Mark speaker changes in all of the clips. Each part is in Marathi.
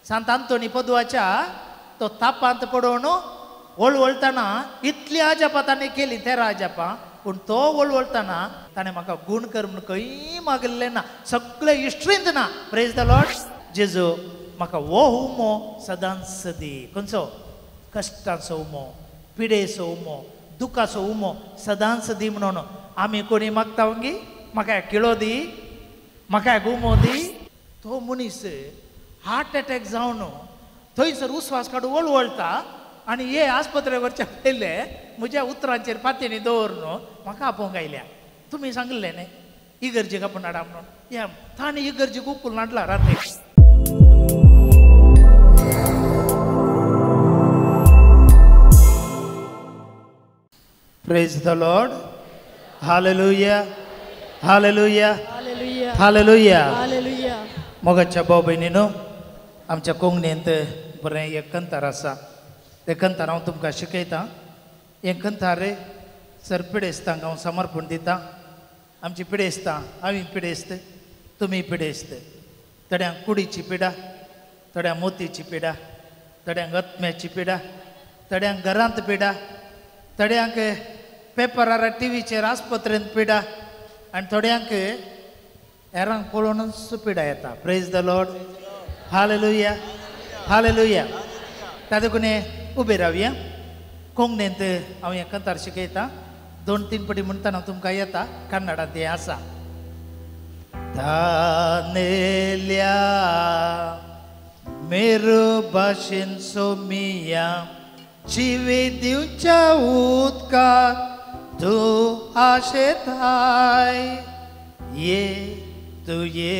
Speaker 1: सांत आंतोनी पदुवाच्या तो तापांत पडून वळवळताना इतली आजापा ताणें केली तेरा आजापा पूण तो वळवळताना ताणें म्हाका गूण कर म्हूण खंय मागलें ना सगळें हिस्ट्रींत ना प्रेज द लॉर्ड जेजू म्हाका वो उमो सदांच दी खंयचो कश्टाचो उमो पिडेचो उमो दुखाचो उमो सदांच दी म्हणून आमी कोणी मागता वंगी म्हाका एक किळो दी म्हाका एक उमो दी तो मनीस हार्ट अटॅक जावन थंयसर उस्वास काडून वळवळटा आनी हे आस्पत्रेवरच्या पयले म्हज्या उतरांचेर पातयेनी दवरून म्हाका आपोवंक आयल्या तुमी सांगलें न्ही इगर्जेक आपूण हाडा म्हणून या ताणें इगर्जेक उखलून हाडला रात्री Praise the Lord. Hallelujah. Hallelujah.
Speaker 2: Hallelujah.
Speaker 1: Hallelujah.
Speaker 2: Hallelujah.
Speaker 1: मोगाच्या भाव भयणीनो आमच्या कोंकणींत बरें एक कंतार आसा तें कंतार हांव तुमकां शिकयतां हें कंतार सर पिडेस्तांक हांव समर्पण दितां आमची पिडेस्तां हांवें पिडेस्त तुमी पिडेस्त थोड्यांक कुडीची पिडा थोड्यांक मोतीची पिडा थोड्यांक आत्म्याची पिडा थोड्यांक घरांत पिडा थोड्यांक पेपरार टीव्हीचेर आस्पत्रेंत पिडा आनी थोड्यांक हेरांक पळोवनूच पिडा येता praise the lord hallelujah hallelujah त्या देखून उबे रावया कोंकणींत हांव हें कंतार शिकयतां 2-3 पटी म्हणटना तुमकां येता कन्नडांत हें आसा तानेल्या मेरो भाशेन सोमिया जिवे दिवच्या उदकाक तूं आशेताय ये तूं ये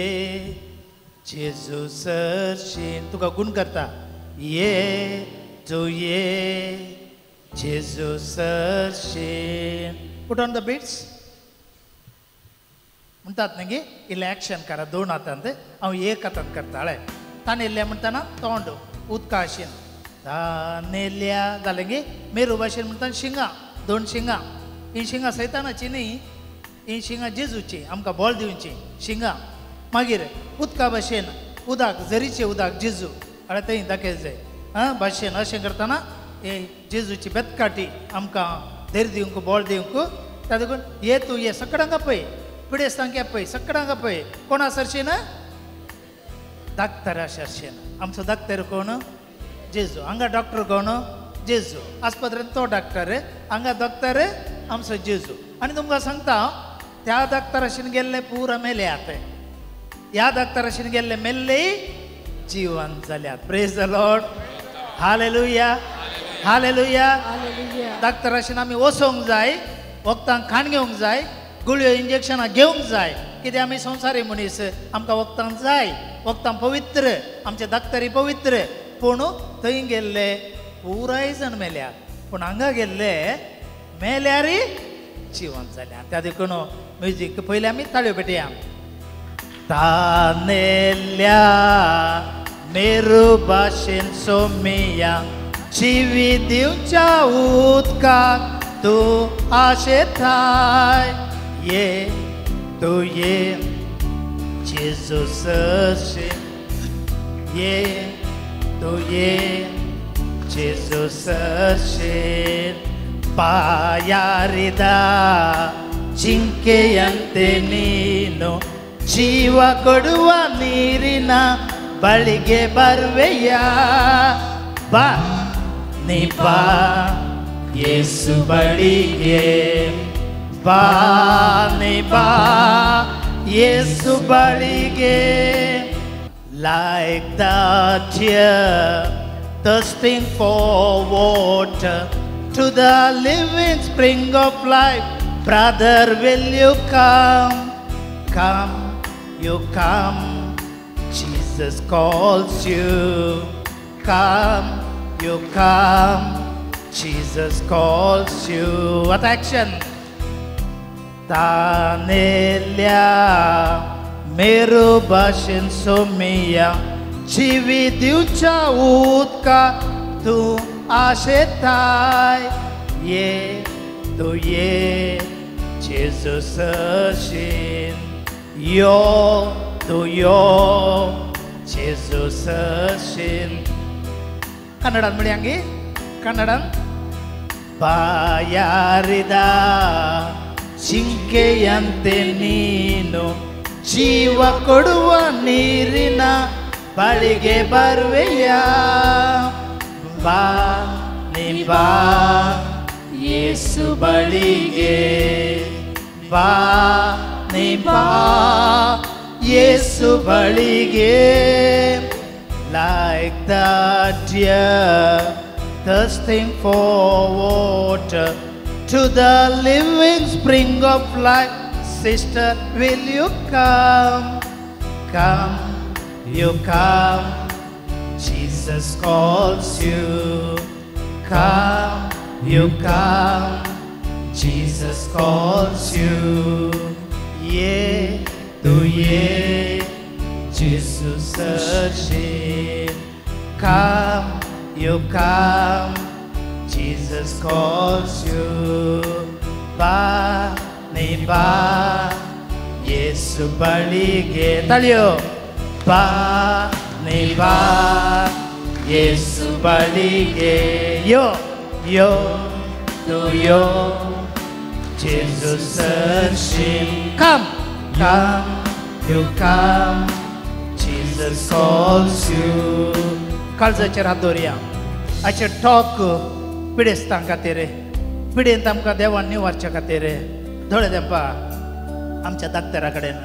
Speaker 1: जेजू सरशीन तुका गुण करता ये तूं ये जेजू सरशीन पुट ऑन द बीट्स म्हणटात न्ही इल्लें एक्शन करा 2 हातांत हांव 1 हातांत करता हळें तानेल्या म्हणटना तोंड उदका आशेन तानेल्या जालें गे मेरो भाशेन म्हणटा शिंगां 2 शिंगां ही शिंगां सैतानाची न्ही ही शिंगां जेजूची आमकां बोल दिवची शिंगां मागीर उदका भाशेन उदक झरीचें उदक जेजू हळें थंय दाखय जाय भाशेन अशें करतना हे जेजूची बेतकाटी आमकां धैर्य दिवंक बोल दिवंक त्या देखून ये तूं ये सकडांक पळय पिडेस्तांक पळय सकडांक पळय कोणा सरशीन दाक्तरा सरशीन आमचो दाक्तर कोण जेजू हांगा डॉक्टर कोण जेजू आस्पत्रेंत तो डॉक्टर हांगा दोक्तर आमचो जेजू आनी तुमकां सांगता त्या दाक्तराशीन गेल्ले पुरा मेल्यात ह्या दाक्तराशीन गेल्ले मेल्ले जिवंत जाल्यात praise the lord hallelujah hallelujah दाक्तराशीन आमी वचोंक जाय वखदांक खाण घेवंक जाय गुळयो इंजेक्शनां घेवंक जाय कित्याक आमी संवसारी मनीस आमकां वखदां जाय वखदां पवित्र आमचे दाक्तरी पवित्र पूण थंय गेल्ले पुराय जण मेल्यात पूण हांगा गेल्ले मेल्यार जिवंत जाल्यात त्या देखून म्युजीक पयलीं आमी ताळयो पेटया तानेल्या मेरो भाशेन सोमिया जिवी दिवच्या उदकाक तूं आशेताय ये तूं ये जेजू सरशीन ये तूं ये जेजू सरशीन ಪಾಯಾರಿದ ಜಿಂಕೆಯಂತೆ ನೀನು ಜೀವ ಕೊಡುವ ನೀರಿನ ಬಳಿಗೆ ಬರುವೆಯ ಬಾ ನೀ ಬಾ ಯೇಸು ಬಳಿಗೆ ಬಾ ನೀ ಬಾ ಯೇಸು ಬಳಿಗೆ like the deer thirsting for water to the living spring of life. Brother, will you come? Come, you come. Jesus calls you. Come, you come. Jesus calls you. What action? Tanelia मेरो भाशेन सोमिया जिवी दिवच्या उदका तूं आशेताय ये तूं ये जेजू सरशीन यो तूं यो जेजू सरशील कन्नडान म्हणयांगी कन्नडान ಬಾಯಾರಿದ ಜಿಂಕೆಯಂತೆ ನೀನು ಜೀವ ಕೊಡುವ ನೀರಿನ ಬಳಿಗೆ ಬರುವೆಯ ಬಾ ನೀ ಬಾ ಯೇಸು ಬಳಿಗೆ ಬಾ ನೀ ಬಾ ಯೇಸು ಬಳಿಗೆ like the deer thirsting for water to the living spring of life. Sister, will you come? Come, you come. Jesus calls you. Come, you come. Jesus calls you. Yeah, to yeah, Jesus searching. Come, you come, Jesus calls you. Ba, ni ba, Yesu balige. Talio. Ba, ni ba, Yesu balige. Yo, yo, to yo, Jesus searching. Come, come, you come, Jesus calls you. काळजाचेर हात दवरया आयचे टॉक पिडेस्तां खातीर पिडेंत आमकां देवान निवारचे खातीर दोळे देंपा आमच्या दाक्तरा कडेन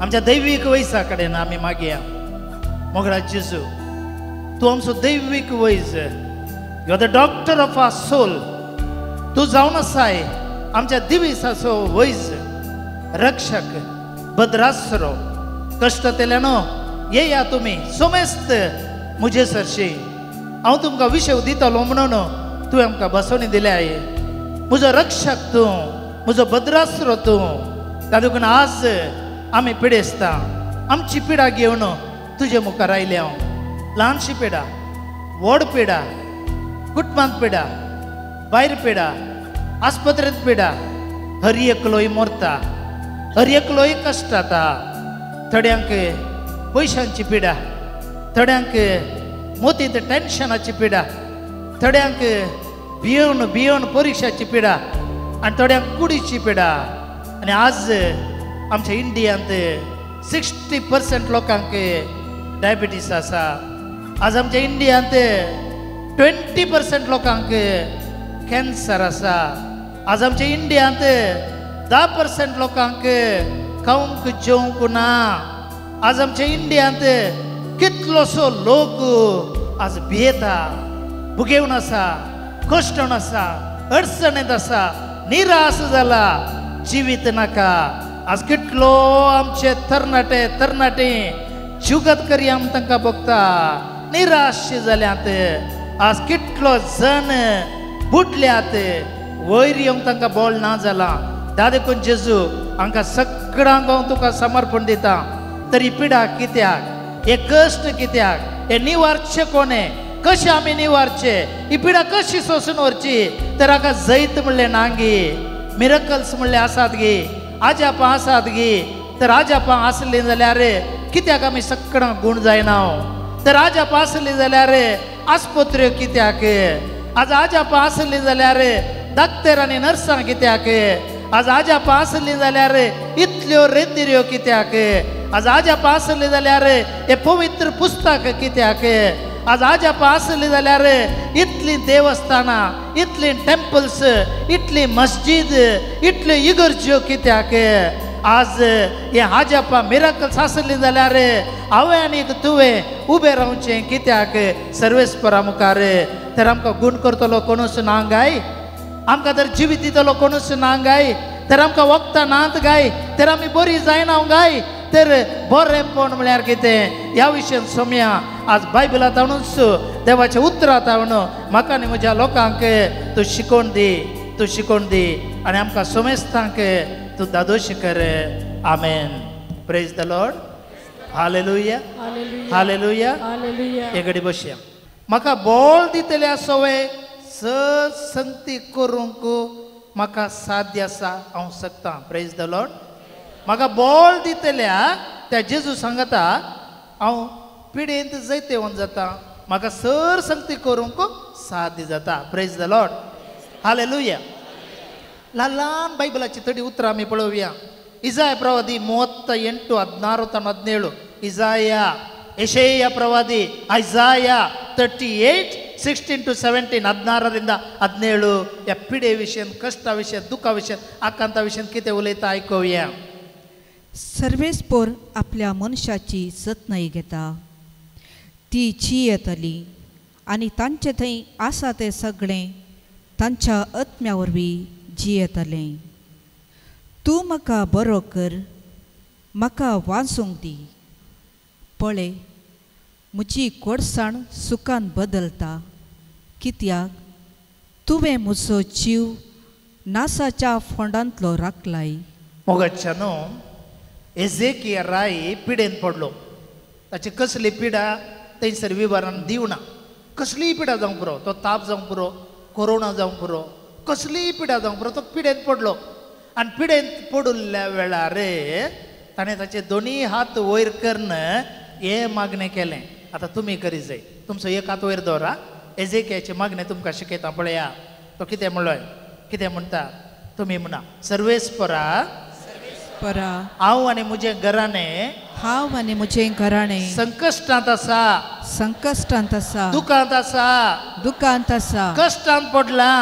Speaker 1: आमच्या दैवीक वैसा कडेन आमी मागया मोगळा जेजू तूं आमचो दैवीक वैज you are the doctor of our soul तूं जावन आसाय आमच्या दिविसाचो वैज रक्षक बद्रासरो कश्ट तेल्यानो येया तुमी सोमेस्त मुझे सरशी हांव तुमकां विशव दितलो म्हणून तुवें आमकां बसोवणी दिल्याय म्हजो रक्षक तूं म्हजो बद्रासरो तूं तातूंत आज आमी पिडेस्तां आमची पिडा घेवन तुजे मुखार आयले हांव ल्हानशी पिडा व्हड पिडा कुटुंबांत पिडा भायर पिडा आस्पत्रेंत पिडा हर एकलोय मरता हर एकलोय कश्ट जाता थोड्यांक पयशांची पिडा थोड्यांक मोतीत टेन्शनाची पिडा थोड्यांक भियोन भियोन परीक्षाची पिडा आनी थोड्यांक कुडीची पिडा आनी आज आमच्या इंडियांत 60% लोकांक डायबिटीस आसा आज आमच्या इंडियांत 20% लोकांक कॅन्सर आसा आज आमच्या इंडियांत 10% लोकांक खावंक जेवंक ना आज आमच्या इंडियांत कितलोसो लोक आज भियेता भुगेवन आसा कश्टन आसा अडचणीत आसा निराश जाला जिवीत नाका आज कितलो आमचे तरणाटे तरणाटी जुगत करी आमी तांकां बघता निराश जाल्यात आज कितलो जण बुडल्यात वयर येवंक तांकां बोल ना जाला दादेकून जेजू हांकां सगळ्यांक हांव तुका समर्पण दिता तरी पिडा कित्याक हे कश्ट कित्याक हे निवारचे कोणे कशे आमी निवारचे ही पिडा कशी सोसून व्हरची तर हाका जैत म्हणले नांगी मिरकल्स म्हणले आसात गे आजापां आसात गे तर आजापां आसली जाल्यार कित्याक आमी सगळ्यांक गुण जायना तर आजापां आसली जाल्यार आस्पत्र्यो कित्याक आज आजापां आसली जाल्यार डाक्टर आनी नर्सां कित्याक आज आजापां आसली जाल्यार इतल्यो रेतिऱ्यो कित्याक आज आजापां आसली जाल्यार हे पवित्र पुस्तक कित्याक आज आजापां आसली जाल्यार इतली देवस्थानां इतली टेम्पल्स इतली मस्जिद इतल्यो इगर्ज्यो कित्याक आज हे आजापां मिराकल्स आसली जाल्यार हांवें आनीक तुवें उबें रावचें कित्याक सर्वेस्परा मुखार तर आमकां गुण करतलो कोणूच ना गाय आमकां तर जिवीत दितलो कोणूच ना गाय तर आमकां वखदां नात गाय तर आमी बरी जायना गाय तर बरेंपण म्हळ्यार कितें ह्या विशयान सोमया आज बायबलांत हाडूनच देवाच्या उतरांत हाडून म्हाका आनी म्हज्या लोकांक तूं शिकोवन दी आनी आमकां सोमेस्तांक तूं दादोशी कर आमेन praise the lord hallelujah hallelujah हे घडी बसया म्हाका बोल दितल्या सवय संगती करूंक म्हाका साध्य आसा हांव सकता प्रेज द लॉर्ड म्हाका बोल दितल्या त्या जेजू सांगता हांव पिडेंत जैते होऊन जाता म्हाका सर संगती करूंक साध्य जाता प्रेज द लॉर्ड हालेलुया ल्हान ल्हान बायबलाची थोडी उतरां आमी पळोवया इजाया प्रवादी 38:16-17 इजाया ಯೆಶಾಯ ಪ್ರವಾದಿ ಐಸಾಯ 38:16-17 16-17 या पिडे विषय कष्ट विषय दुःख विषय आकांता विषय किती उलयता ऐकूया
Speaker 2: सर्वेस्पोर आपल्या मनशाची जतनाय घेता ती जियेतली आनी तांचे थंय आसा ते सगळें तांच्या आत्म्या वरवीं जियेतलें तूं म्हाका बरो कर म्हाका वाचूंक दी पळय म्हजी कोडसाण सुखान बदलता कित्याक तुवें म्हजो जीव नासाच्या फोंडांतलो राखलाय
Speaker 1: मोगाच्यानो एझेकिया राय पिडेन पडलो ताची कसली पिडा थंयसर विवरण दिवना कसलीय पिडा जावंक पुरो तो ताप जावंक पुरो कोरोना जावंक पुरो कसलीय पिडा जावंक पुरो तो पिडेन पडलो आनी पिडेन पडुल्ल्या वेळार ताणें ताचे दोनी हात वयर करून हे मागणें केलें आतां तुमी करी जाय तुमचो एक हात वयर दवरा एझेकियाचें मागणें तुमकां शिकयता पळया तो कितें म्हणलोय कितें म्हणटा तुमी म्हणा सर्वेस्परा हांव आनी म्हजें घराणें
Speaker 2: हांव आनी म्हजें घराणें
Speaker 1: संकश्टांत आसा दुखांत आसा कश्टांत पडलां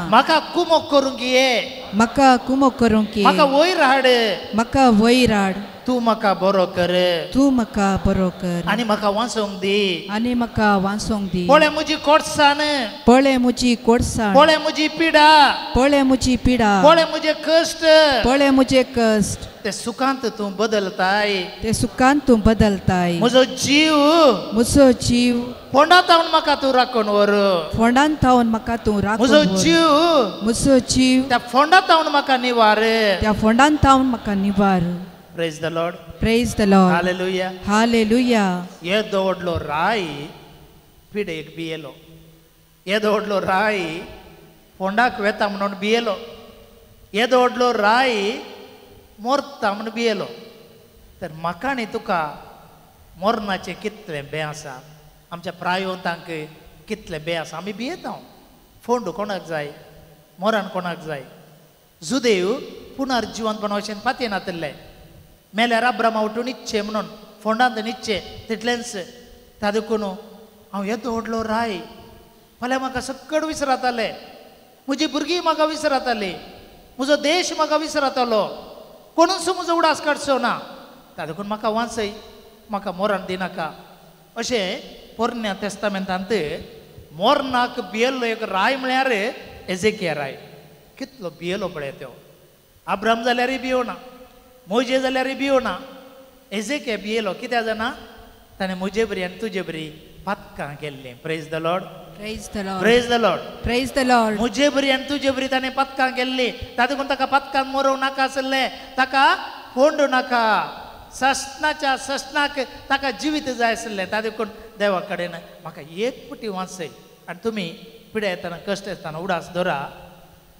Speaker 1: म्हाका कुमोक करूंक ये म्हाका वयर हाड तूं म्हाका बरो कर आनी म्हाका वाचोंक दी पळय म्हजी कोडसाण पळय म्हजी पिडा पळय म्हजे कश्ट ते सुखांत तूं बदलताय म्हजो जीव फोंडांत हाडून म्हाका तूं राखून व्हर म्हजो जीव त्या फोंडांत हाडून म्हाका निवार Praise the Lord. Hallelujah. ये दवडलो राय पिडेक बियेलो ये दवडलो राय फोंडाक वेता म्हणून बियेलो ये दवडलो राय मोरता म्हणून बियेलो तर म्हाका आनी तुका मोरनाचें कितलें बें आसा आमच्या प्रायोतांक कितलें बें आसा आमी बियेता फोंड कोणाक जाय मोरान कोणाक जाय जुदेव पुनर्जिवंतपण अशें पातयेन आतले मेल्यार अब्रामा उठून न्हिदचे म्हणून फोंडांत न्हिदचे तितलेंच त्या देखून हांव येदो व्हडलो राय फाल्यां म्हाका सक्कड विसरताले म्हजी भुरगीं म्हाका विसरतालीं म्हजो देश म्हाका विसरतलो कोणूच म्हजो उडास काडचो ना त्या देखून म्हाका वाचय म्हाका मोरण दिनाका अशें पोरण्या तेस्तामेंतांत मोरनाक बियेल्लो एक राय म्हळ्यार एझेकिया राय कितलो बियेलो पळय तो अब्राम जाल्यारय भियोना मोजे जाल्यार भियोना एझेकिया भियेलो कित्याक जाणा ताणें म्हजे बरी आनी तुजे बरी पातकां केल्लीं प्रेज द लॉर्ड म्हजे बरी आनी तुजे बरी ताणें पातकां केल्लीं ताका लागून ताका पातकांत मरोवंक नाका आसलें ताका फोंड नाका सस्नाक ताका जिवीत जाय आसलें ताका देखून देवा कडेन म्हाका एक पुटी वाचय आनी तुमी पिड्या येताना कश्ट येताना उडास धरा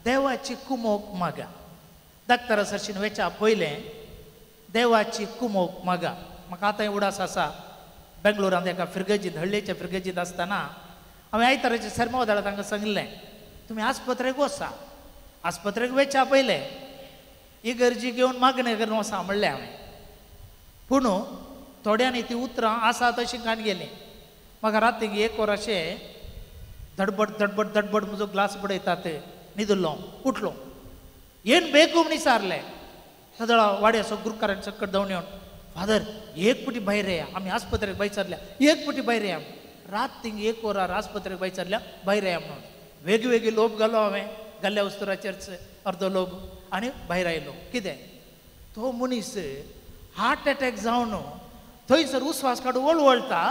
Speaker 1: देवाची कुमोक मागा दाक्तरा सरशीन वेच्या पयलें देवाची कुमोक मागा म्हाका आतां उडास आसा बेंगलोरांत एका फिरगजीत हळ्ळेच्या फिरगजीत आसतना हांवें आयताराचें सरमावदाळा तांकां सांगलें तुमी आस्पत्रेक वचा आस्पत्रेक वेच्या पयलें इगर्जी घेवन मागणें करून वचा म्हणलें हांवें पूण थोड्यांनी ती उतरां आसा तशीं काण गेलीं म्हाका रातीक 1 वर अशें धडबड म्हजो ग्लास बडयतात न्हिदलो उठलो येन बेगूम विचारलें सदळा वाड्याचो गुरुकारान सकट धांवन येवन फादर एक पुटी भायर येया आमी आस्पत्रेक बैसरल्या एक पुटी भायर येया रातीक 1 वरार आस्पत्रेक बैसरल्या भायर येया म्हणून वेगवेगळी लोभ घालो हांवें घाल्ल्या उस्तराचेरच अर्दो लोभ आनी भायर आयलो कितें तो मनीस हार्ट एटॅक जावन थंयसर उस्वास काडून वळवळटा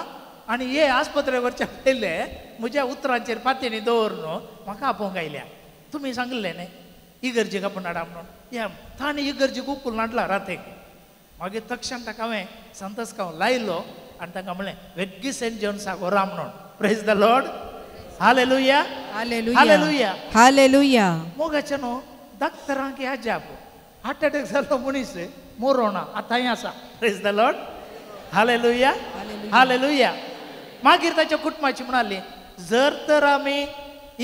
Speaker 1: आनी हे आस्पत्रे वरच्या पयले म्हज्या उतरांचेर पातयेनी दवरून म्हाका आपोवंक आयल्या तुमी सांगलें न्ही इगर्जेक आपूण हाडा म्हणून या ताणें इगर्जेक उखलून हाडला रातीक मागीर तक्षण ताका हांवें संतस्काव लायलो आनी ताका म्हणलें वेग्गी सेंट जॉन्साक व्हरा म्हणून प्रेज द लॉर्ड हालेलुया मोगाचें न्हू दाक्तरांक या जाप हार्ट एटॅक जाल्लो मनीस मरोना आतां थंय आसा praise the lord hallelujah hallelujah. मागीर ताच्या कुटुंबाची म्हणाली जर तर आमी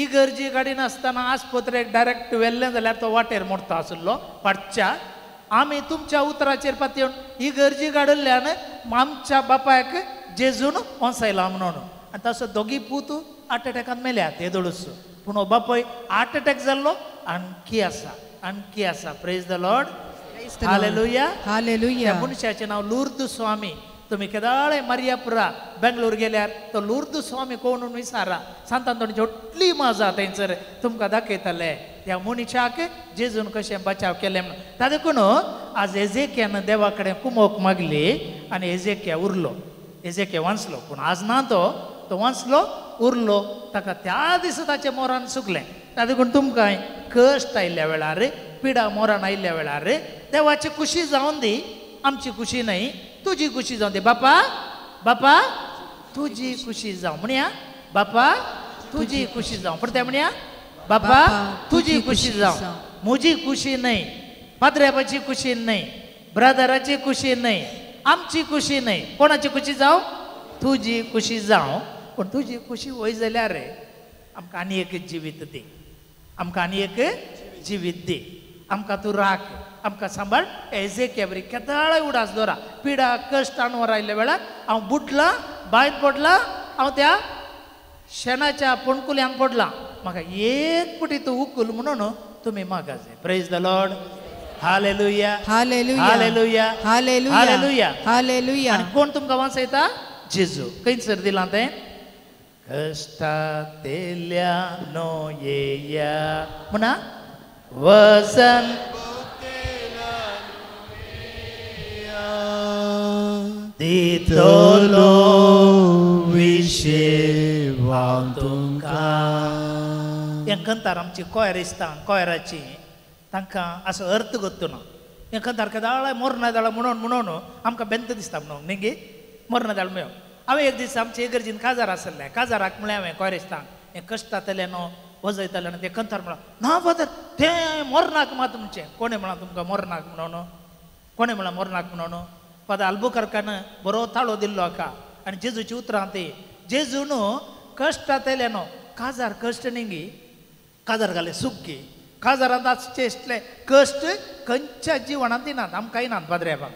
Speaker 1: इगर्जी गाडी नासतना आस्पत्रेक डायरेक्ट व्हेल्लें जाल्यार तो वाटेर मोडटा आसलो फाटच्या. आमी तुमच्या उतराचेर पातयेवन इगर्जी गाडल्ल्यान आमच्या बापायक जेजून वंसायला म्हणून. आनी तसो दोगी पूत हार्ट अटॅकान मेल्यात हे दोळूस. पूण हो बापय हार्ट अटॅक जाल्लो आणखी आसा. Praise the lord. Hallelujah
Speaker 2: hallelujah.
Speaker 1: मनशाचें नांव लुर्द स्वामी. तुम्ही केदाळे मर्यापुरा बेंगलोर गेल्यार तो लुर्द स्वामी कोण विचारा. सांतांतोणची व्हडली मजा थंयसर तुमकां दाखयतले. ह्या मनशाक जेजून कशें बचाव केलें म्हणून. तादेखून आज एजेक्यान देवा कडेन कुमोक मागली आनी एजेक्या उरलो. एजेक्या वाचलो पूण आज ना तो वाचलो उरलो. ताका त्या दिसा ताचें मोरान सुकलें. तादेखून तुमकां कश्ट आयिल्ल्या वेळार पिडा मोरान आयिल्ल्या वेळार देवाची खुशी जावन दी. आमची खुशी न्हय तुजी खुशी जावन दी. बापा तुजी खुशी जावं म्हणया. बापा तुजी खुशी जावं. पण ते म्हणया बापा तुजी खुशी जावं. म्हजी खुशी न्हय, पाद्रेबाची खुशी न्हय, ब्रदराची खुशी न्हय, आमची खुशी न्हय. कोणाची खुशी जावं? तुजी खुशी जावं. पण तुजी खुशी वय जाल्यार आमकां आनी एक जिवीत दी. आमकां आनी एक जिवीत दी. आमकां तूं राख. आमकां सांबाळ. एजेक्या बरी केदाळ उडास दोरा. पिडा कश्ट आणवर आयिल्ल्या वेळार हांव बुडलां, बांयत पडलां, हांव त्या शेणाच्या पणकुल्यांक पडलां. म्हाका एक पुटी तूं उखल म्हणून तुमी मागा जाय. Praise the lord. Hallelujah
Speaker 2: hallelujah
Speaker 1: hallelujah
Speaker 2: hallelujah
Speaker 1: hallelujah
Speaker 2: hallelujah.
Speaker 1: आनी कोण तुमकां वाचयता? जेजू. खंयसर दिलां तें? कश्टातेल्या नो येया म्हणा. वसन दितलो विशेवा तुमकां. हें कंतार आमची कोयरिस्तां कोयराची तांकां असो अर्थ गोत्तो ना. हें कंतार केदाळ मोरना जाळा म्हणून आमकां बेंत दिसता म्हणून न्ही गे. मोरना जाळ मेळो. हांवें एक दीस आमच्या इगर्जीन काजार आसलें. काजाराक म्हळें हांवें कोयरिस्तांक हें कश्टातलें न्हू वजयतलें आनी तें कंतार म्हणलो ना फादर तें मोरनाक मात म्हणचें. कोणें म्हळां तुमकां मोरनाक म्हणून? कोणें म्हळां मोरनाक म्हणून? फादर आल्बुकर्कान बरो ताळो दिल्लो हाका. आनी जेजूची उतरां ती जेजून कश्टातलें न्हू. काजार कश्ट न्ही गी. काजार घाले सुखी. काजारांत असले कश्ट खंयच्या जिवनांत दिनात. आमकां येनात पाद्रेबाक.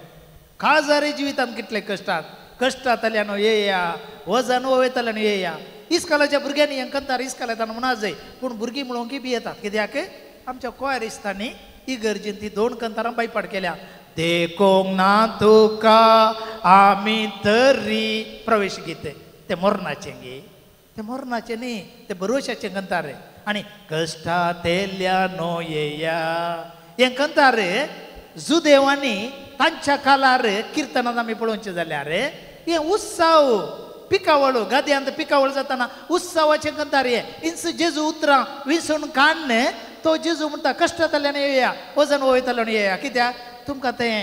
Speaker 1: काजारी जिवितांत कितले कश्टात. कश्टातल्यान येया, वजन वयतल्यान येया. इस्कालाच्या भुरग्यांनी हें कंतार इस्काल येताना म्हणा जाय. पूण भुरगीं म्हणूंक बी येतात. कित्याक आमच्या कोयरिस्तांनी इगर्जीन ती 2 कंतारां बायपाट केल्या. देखोंक ना तुका आमी तरी प्रवेश गीत. ते मोरनाचें गे. ते मोरनाचें न्ही ते बरोशाचें कंतार. आनी कश्टातेल्या नो येया हें कंतार जुदेवांनी तांच्या काळार किर्तनांत आमी पळोवचें जाल्यार हें उत्सव पिकावळ गादयांत पिकावळ जाताना उत्सवाचें कंतार हें. इंच जेजू उतरां विसरून काडन तो जेजू म्हणटा कश्टातल्यान येया, वजन वयतल्यान येया. कित्याक तुमकां तें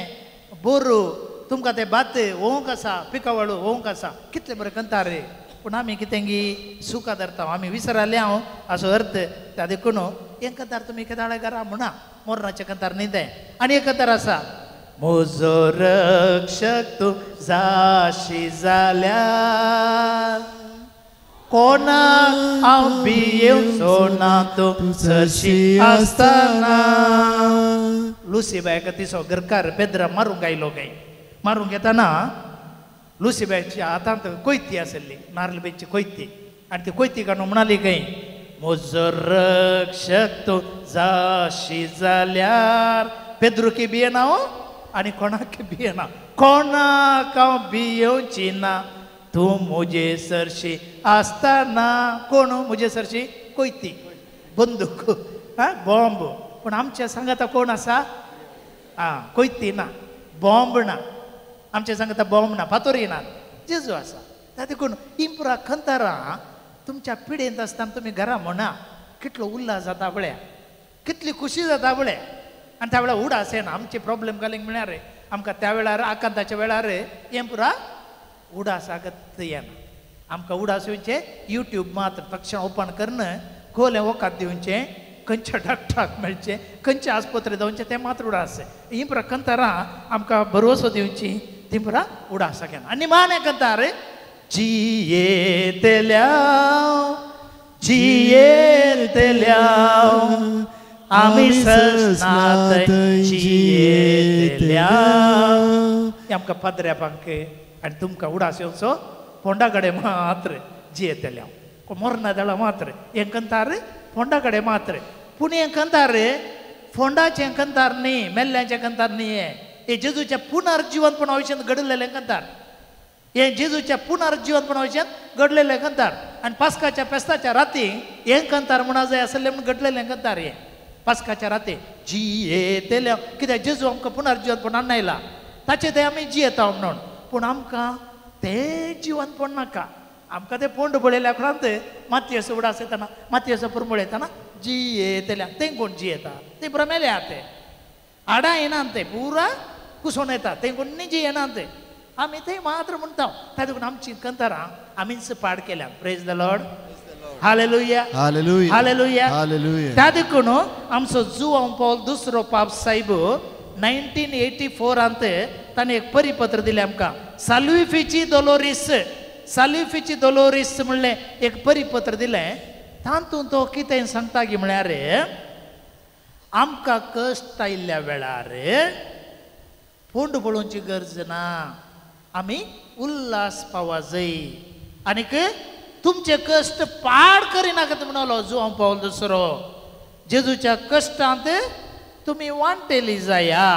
Speaker 1: बोरू तुमकां तें भात वोवंक आसा, पिकावळू वोवंक आसा. कितलें बरें कंतार. पूण आमी कितें गी सुका धरता. आमी विसरले हांव असो अर्थ. त्या देखून हें कंतार तुमी केदाळे घरा म्हणा. मोरनाचें कंतार न्ही तें. आनी एक कंतार आसा. म्हजो रक्षक तूं जाशी जाल्यार कोणाक हांव भियेवचो ना तूं सरशी आसतना. लुसीबायक तिचो घरकार पेद्रा मारूंक आयलो गे. मारूंक येताना लुसीबायच्या हातांत कोयती आसली. नारळबेची कोयती. आनी ती कोयती काडून म्हणाली खंय म्हजो रक्षक तूं जाशी जाल्यार पेद्रुकी भियेना आनी कोणाक भियेना. कोणाक हांव भियोवची ना तूं म्हजे सरशी आसतना. कोण म्हजे सरशी? कोयती, बंदूक, बॉम्ब. पूण आमच्या सांगाता कोण आसा? कोयती ना, बॉम्ब ना. आमच्या सांगाता बॉम्ब ना, फातोरी ना. जेजू आसा. त्या देखून इम्पुरा कंतारां तुमच्या पिडेंत आसतना तुमी घरा म्हणा. कितलो उल्हास जाता पळया. कितली खुशी जाता पळया. आनी त्या वेळार उडास येना. आमचे प्रॉब्लेम घालूंक म्हळ्यार आमकां त्या वेळार आकांताच्या वेळार हें पुरा उडास आगत येना. आमकां उडास येवचे यूट्यूब मात्र तक्षण ओपन करून खोलें वकात दिवचें. खंयच्या डॉक्टराक मेळचें, खंयच्या आस्पत्रेत जावचें तें मात्र उडास. ही प्रकंतारां आमकां भरवसो दिवची. तिंपरा उडा सगळ्यांना आणि मान एकंतार जियेतल्या आम्ही ससनात जियेतल्या आमकां पदऱ्या पांक आनी तुमकां उडास येवचो फोंडा कडेन मात्र जियेतल्या मोरना दळा मात्र हें कंतार फोंडा कडेन मात्र पूण हें कंतार फोंडाचें कंतार न्ही मेल्ल्यांचें कंतार न्ही हे जेजूच्या पुनर्जीवनपणा विशयान घडलेलें कंतार हे जेजूच्या पुनर्जीवनपणा विशयान घडलेलें कंतार आनी पास्काच्या फेस्ताच्या राती हें कंतार म्हणा जाय आसलें म्हूण घडलेलें कंतार हें पास्काच्या राती जियेतल्या कित्याक जेजू आमकां पुनर्जीवनपण आयला ताचे थंय आमी जियेता म्हणून पूण आमकां तें जीवनपण नाका आमकां तें पोंड पळयल्या उपरांत मातयेचो उडास येताना मातयेचो पुरमळ येताना जियेतल्या तें कोण जियेता तें पुरो मेल्या ते आडा येना ते पुरा कुसोन येता तें कोण निजी येना ते आमी थंय मात्र म्हणटा त्या देखून आमची कंतारां आमीच पाड केल्या praise the lord hallelujah
Speaker 3: hallelujah
Speaker 1: hallelujah
Speaker 3: hallelujah
Speaker 1: त्या देखून आमचो जुआंव पौल दुसरो पाप साहेब 1984 ताणें एक परिपत्र दिलें आमकां साल्विफीची दोलोरीस म्हणलें एक परिपत्र दिलें तातूंत तो कितें सांगता की म्हळ्यार आमकां कश्ट आयिल्ल्या वेळार फोंड पळोवची गरज ना आमी उल्हास पावा जाय आनीक तुमचे कश्ट पाड करिनाकात म्हणलो जुआंव पौल दुसरो जेजूच्या कश्टांत तुमी वांटेली जाया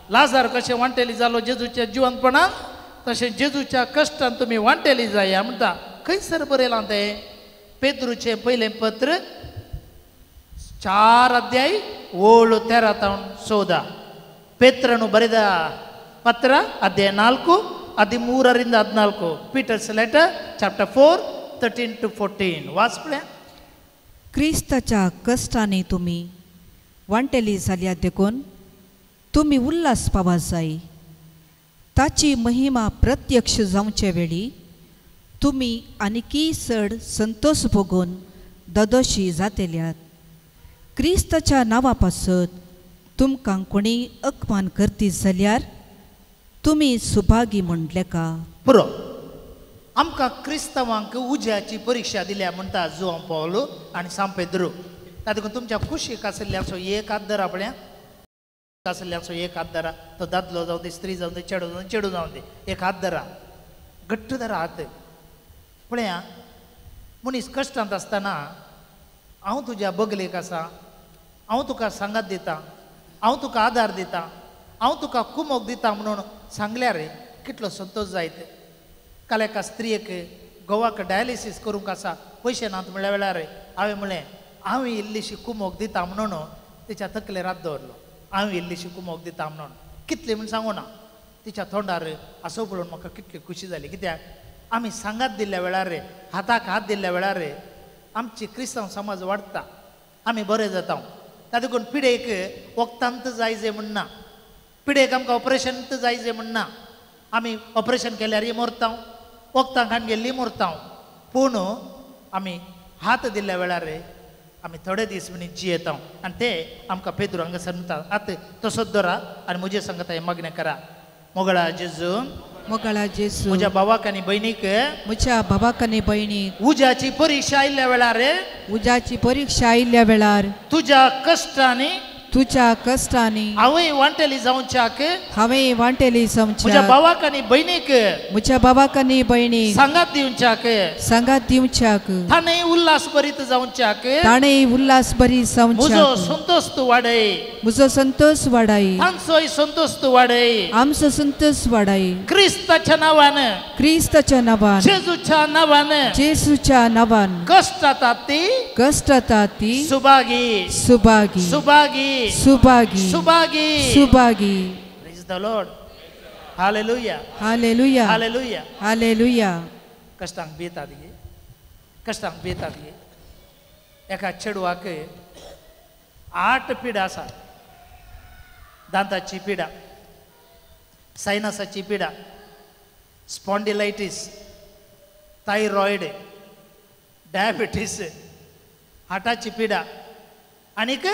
Speaker 1: लाजार कशें वांटेली जालो जेजूच्या जिवंतपणांत तशें जेजूच्या कश्टांत तुमी वांटेली जाया म्हणटा खंयसर बरयलां तें पेद्रूचें पयलें पत्र 4 अध्याय 13-14 पेत्रनु बरेद पत्र अध्याय 4 13-14 पीटर्स लेटर चॅप्टर 4 13-14 वाचल्या
Speaker 2: क्रिस्ताच्या कश्टांनी तुमी वांटेली जाल्यार देखून तुमी उल्हास पावा जाय ताची महिमा प्रत्यक्ष जावचे वेळी तुमी आनीकी चड संतोष भोगून ददोशी जातेल्यात क्रिस्ताच्या नांवा पासत तुमकां कोणी अपमान करती जाल्यार तुमी सुभागी म्हणले का
Speaker 1: पुरो आमकां क्रिस्तांवांक उज्याची परिक्षा दिल्या म्हणटा जुआंव पौल आनी सांत पेद्रू तातूंत तुमच्या कुशीक आसल्याचो एक हात धरा पळया आसल्याचो एक हात धरा तो दादलो जावं दी स्त्री जावं दी चेडू जावं दी एक हात धरा घट्ट धरा हात पळया मनीस कश्टांत आसतना हांव तुज्या बगलेक आसा हांव तुका सांगात दिता हांव तुका आदार दिता हांव तुका कुमोग दिता म्हणून सांगल्यार कितलो संतोश जायत काल एका स्त्रियेक घोवाक डायलिसीस करूंक आसा पयशे नात म्हणल्या वेळार हांवें म्हळें हांव इल्लीशी कुमोग दिता म्हणून तिच्या तकलेर हात दवरलो हांव इल्लीशी कुमोग दिता म्हणून कितले म्हूण सांगू ना तिच्या तोंडार आसो पळोवन म्हाका कितली खुशी जाली कित्याक आमी सांगात दिल्ल्या वेळार हाताक हात दिल्ल्या वेळार आमची क्रिस्तांव समाज वाडटा आमी बरे जाता त्या देखून पिडेक वखदांत जायजे म्हणना पिडेक आमकां ऑपरेशनांत जायजे म्हणना आमी ऑपरेशन केल्यार मरता वखदां खावन गेल्ली मरता पूण आमी हात दिल्ल्या वेळार आमी थोडे दीस मनीस जियेता आनी ते आमकां पेद्रू हांगासर म्हणटा आतां तसोच धरा आनी म्हजे सांगता हें मागणें करा मोगळा जेजू
Speaker 2: मोगळा जेजू
Speaker 1: म्हज्या भावाक आनी भयणीक
Speaker 2: म्हज्या भावाक आनी भयणीक
Speaker 1: उज्याची परिक्षा आयिल्ल्या वेळार
Speaker 2: उज्याची परिक्षा आयिल्ल्या वेळार
Speaker 1: तुज्या कश्टांनी
Speaker 2: तुज्या कश्टांनी
Speaker 1: हांवें वांटेली जावच्याक
Speaker 2: हांवें वांटेली
Speaker 1: म्हज्या
Speaker 2: समच्या
Speaker 1: भावाक आनी भयणीक
Speaker 2: म्हज्या भावाक आनी भयणीक
Speaker 1: सांगात दिवच्याक
Speaker 2: सांगात दिवच्याक
Speaker 1: ताणें उल्हास भरीत जावच्याक
Speaker 2: ताणें उल्हास बरी
Speaker 1: म्हजो
Speaker 2: जावच्याक
Speaker 1: संतोष तूं वाडय
Speaker 2: म्हजो संतोष वाडाय
Speaker 1: तांचोय संतोष तूं वाडय
Speaker 2: आमचो संतोष वाडाय
Speaker 1: क्रिस्ताच्या नांवान
Speaker 2: क्रिस्ताच्या नांवान
Speaker 1: जेजूच्या नांवान
Speaker 2: जेसूच्या नांवान
Speaker 1: कश्ट जाता ती
Speaker 2: कश्ट जाता ती
Speaker 1: सुभागी
Speaker 2: सुभागी
Speaker 1: सुभागी
Speaker 2: सुभागी
Speaker 1: सुभागी
Speaker 2: सुभागी
Speaker 1: praise the lord hallelujah
Speaker 2: hallelujah
Speaker 1: hallelujah
Speaker 2: hallelujah
Speaker 1: कश्टांक बेतात गे कश्टांक बेतात गे एका चेडवाक 8 पिडा आसा दांताची पिडा सायनसाची पिडा स्पॉन्डिलायटीस थायरॉयड डायबिटीस हार्टाची पिडा आनीक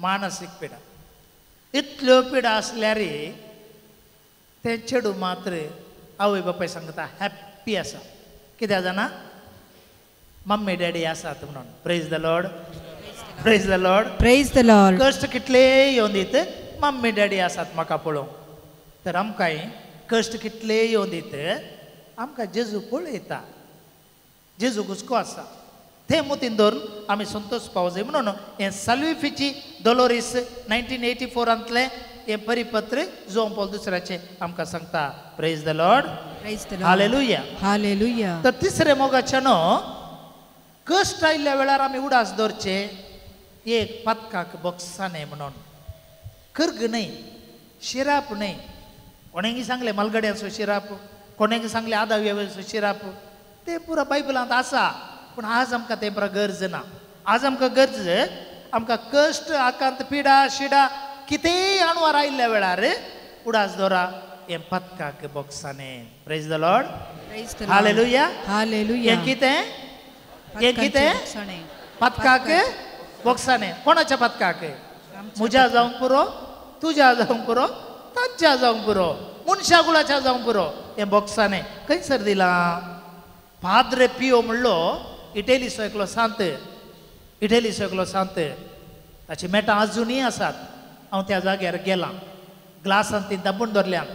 Speaker 1: मानसीक पिडा इतल्यो पिडा आसल्यार ते चेडू मात्र आवय बापाय सांगता हॅप्पी आसा कित्याक जाणा मम्मी डॅडी आसात म्हणून. Praise the lord, praise the lord.
Speaker 2: Praise the Lord.
Speaker 1: कश्ट कितले येवन दीत मम्मी डॅडी आसात म्हाका पळोवंक. तर आमकांय कश्ट कितले येवन दीत आमकां जेजू पळयता. जेजू घुस्को आसा ते मोतीन धरून आमी संतोश पावो जाय म्हणून हें साल्विफिची दोलोरीस 1984 हे परिपत्र जोन पॉल दुसऱ्याचे आमकां सांगता. Praise the lord,
Speaker 2: praise the lord.
Speaker 1: Hallelujah.
Speaker 2: Hallelujah.
Speaker 1: तर तिसरे मोगाच्यान कश्ट आयिल्ल्या वेळार आमी उडास दवरचे एक पदकाक बॉक्साने म्हणून. कर्ग न्हय, शिराप न्हय. कोणेंय सांगले मलगड्याचो शिराप, कोणेंय सांगले आदा वेवेचो शिराप, ते पुरो बायबलांत आसा. पूण आज आमकां ते पुरो गरज ना. आज आमकां गरज आमकां कश्ट आकांत पिडा शिडा कितेंय अणवार आयिल्ल्या वेळार उडास दवरा हे पदकाक बॉक्साने. Praise the lord,
Speaker 2: praise the lord.
Speaker 1: Hallelujah.
Speaker 2: Hallelujah.
Speaker 1: हे कितें, हे कितें पदकाक बॉक्साने. कोणाच्या पदकाक? म्हज्या जावंक पुरो, तुज्या जावंक पुरो, तांच्या जावंक पुरो, मनशा कुळाच्या जावंक पुरो हे बॉक्साने. खंयसर दिला? पाद्रे पियो म्हणलो इटेलीचो एकलो सांत, इटेलीचो एकलो सांत. ताची मेटां आजुनूय आसात. हांव त्या जाग्यार गेलां, ग्लासान ती दाबून दवरल्यान.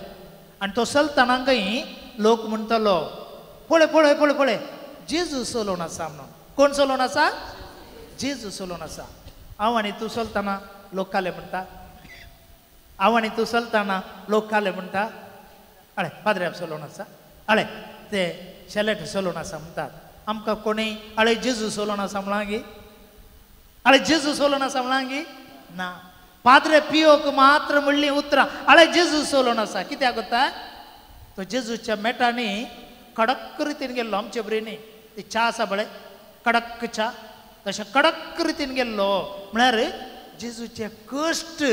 Speaker 1: आनी तो चलतनाकय लोक म्हणटलो पळय पळय पळय पळय जेजू चलोवन आसा म्हणून. कोण चलोवन आसा? जेजू चलोवन आसा. हांव आनी तूं चलतना लोक काले म्हणटा, हांव आनी तूं चलतना लोक काले म्हणटा अळे पाद्र्याक चलोवन आसा, अळे ते शेलेट चलोवन आसा म्हणटात. आमकां कोणीय अळे जेजू चलोवन आसा म्हणांगी, अळे जेजू चलोवन आसा म्हणांगी ना. पाद्रे पियोक मात्र म्हणली उतरां अळे जेजू चलोवन आसा. कित्याक कोता? तो जेजूच्या मेटांनी कडक रितीन गेल्लो. आमचे बरेनी ती च्या आसा बळे कडक च्या, तशें कडक रितीन गेल्लो. म्हळ्यार जेजूचे कश्ट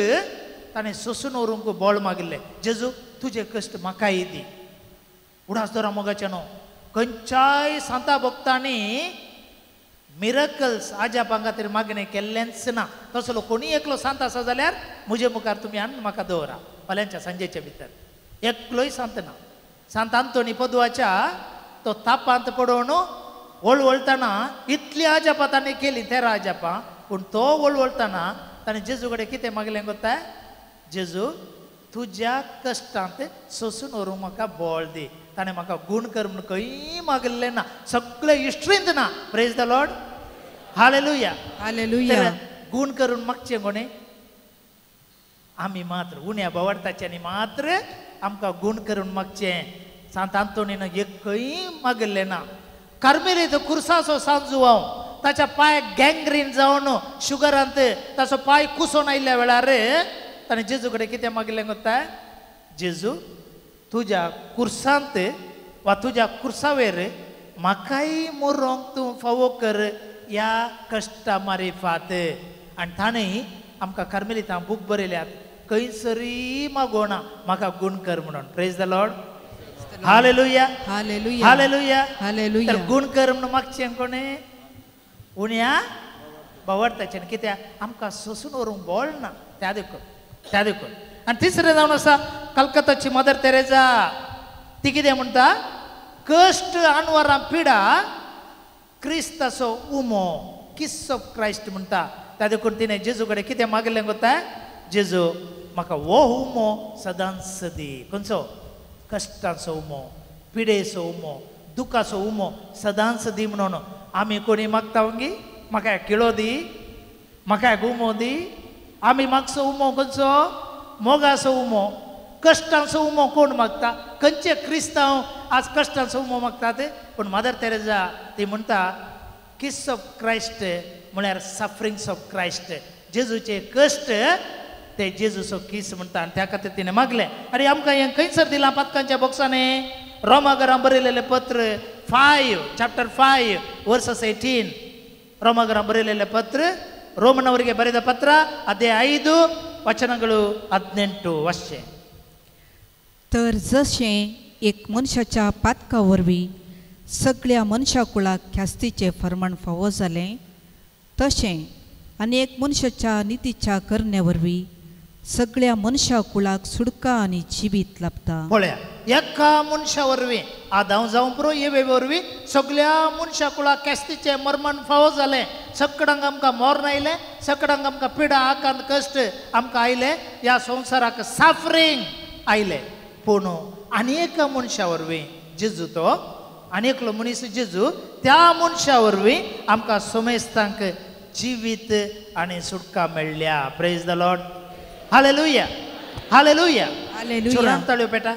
Speaker 1: ताणें सोसून व्हरूंक बोळ मागिल्ले. जेजू तुजे कश्ट म्हाकाय दी. उडास दवरा मोगाचे न्हू. खंयच्याय सांता भक्तांनी मिरकल्स आज्या खातीर मागणें केल्लेंच ना. तसलो कोणी एकलो सांत आसा जाल्यार म्हजे मुखार तुमी हाडून म्हाका दवरा फाल्यांच्या सांजेचे भितर. एकलोय सांत ना. सांत आंतोनी पदुवाच्या तो तापांत पडोवन वळवळतना इतली आजापां ताणें केली 13 आजापां. पूण तो वळवळतना ताणें जेजू कडेन कितें मागलें कोता? जेजू तुज्या कश्टांत सोसून व्हरूंक म्हाका बोळ दी. ताणें म्हाका गूण कर म्हूण खंय मागलें ना. सगळें हिस्ट्रींत ना. Praise the lord, hallelujah.
Speaker 2: Hallelujah.
Speaker 1: गूण करून मागचें कोणें? आमी मात्र उण्या बावडताच्यांनी मात्र आमकां गूण करून मागचें. सांत आंतोनीन एकय मागलें ना. कार्मेलीत कुर्साचो सांजू हांव ताच्या पांयाक गँग्रीन जावन शुगरांत ताचो पांय कुसोन आयिल्ल्या वेळार ताणें जेजू कडेन कितें मागलें कोता? जेजू तुज्या कुर्सांत वा तुज्या कुर्सा वयर म्हाकाय मरोंक तूं फावो कर ह्या कश्टा मारिफात. आनी ताणें आमकां कार्मेलीतां बूक बरयल्यात खंयसरी मागोना म्हाका गूण कर म्हणून. Praise the lord, hallelujah.
Speaker 2: Hallelujah.
Speaker 1: Hallelujah.
Speaker 2: Hallelujah.
Speaker 1: तर गूण कर म्हणून मागचें कोणें? उण्या बावडताचें. कित्याक आमकां सोसून व्हरूंक बोळ ना. त्या देखून, त्या देखून. आनी तिसरें जावन आसा कलकत्ताची मदर तेरेजा. ती कितें म्हणटा? कश्ट अणवरां पिडा क्रिस्ताचो उमो, किस ऑफ क्रायस्ट म्हणटा. त्या देखून तिणें जेजू कडेन कितें मागलें कोता? जेजू म्हाका हो उमो सदांच दी. खंयचो? कश्टाचो उमो, पिडेचो उमो, दुखाचो उमो सदांच दी म्हणून. आमी कोणी मागता वंगी म्हाका किळो दी, म्हाका उमो दी. आमी मागचो उमो खंयचो? मोगाचो उमो. कश्टांचो उमो कोण मागता? खंयचे क्रिस्तांव आज कश्टांचो उमो मागतात? पूण मदर तेरेजा ती म्हणटा किस ऑफ क्रायस्ट म्हळ्यार सफरिंग्स ऑफ क्रायस्ट. जेजूचे कश्ट ते जेजूचो किस म्हणटा. आनी त्या खातीर तिणें मागलें. आनी आमकां हें खंयसर दिलां पदकांच्या बॉक्सांनी? रोमागरां बरयलेलें पत्र 5 chapter 5 verses 18. रोमागरां बरयलेलें पत्र, ರೋಮನವರಿಗೆ ಬರೆದ ಪತ್ರ ಅಧ್ಯಾಯ 5 ವಚನಗಳು 18 ವರ್ಷೆ.
Speaker 2: तर जशें एक मनशाच्या पातका वरवीं सगळ्या मनशा कुळाक ख्यास्तीचें फर्माण फावो जालें, तशें आनी एक मनशाच्या नितीच्या करण्या वरवीं सगळ्या मनशा कुळाक सुडका आनी जिवीत लाभता
Speaker 1: पळया एका मनशा वरवीं आदां जावं पुरो येवे वरवीं सगळ्या मनशा कुळाक केस्तीचे मर्मण फावो जालें सकडांक आमकां मोर्न आयलें सकडांक आमकां पिडा आकांत कश्ट आमकां आयले ह्या संवसाराक साफरींग आयले पूण आनी एका मनशा वरवीं जेजू तो आनी एकलो मनीस जेजू त्या मनशा वरवीं आमकां सोमेस्तांक जिवीत आनी सुटका मेळ्ळ्या praise the lord hallelujah hallelujah
Speaker 2: hallelujah.
Speaker 1: जोरान ताळयो पेटा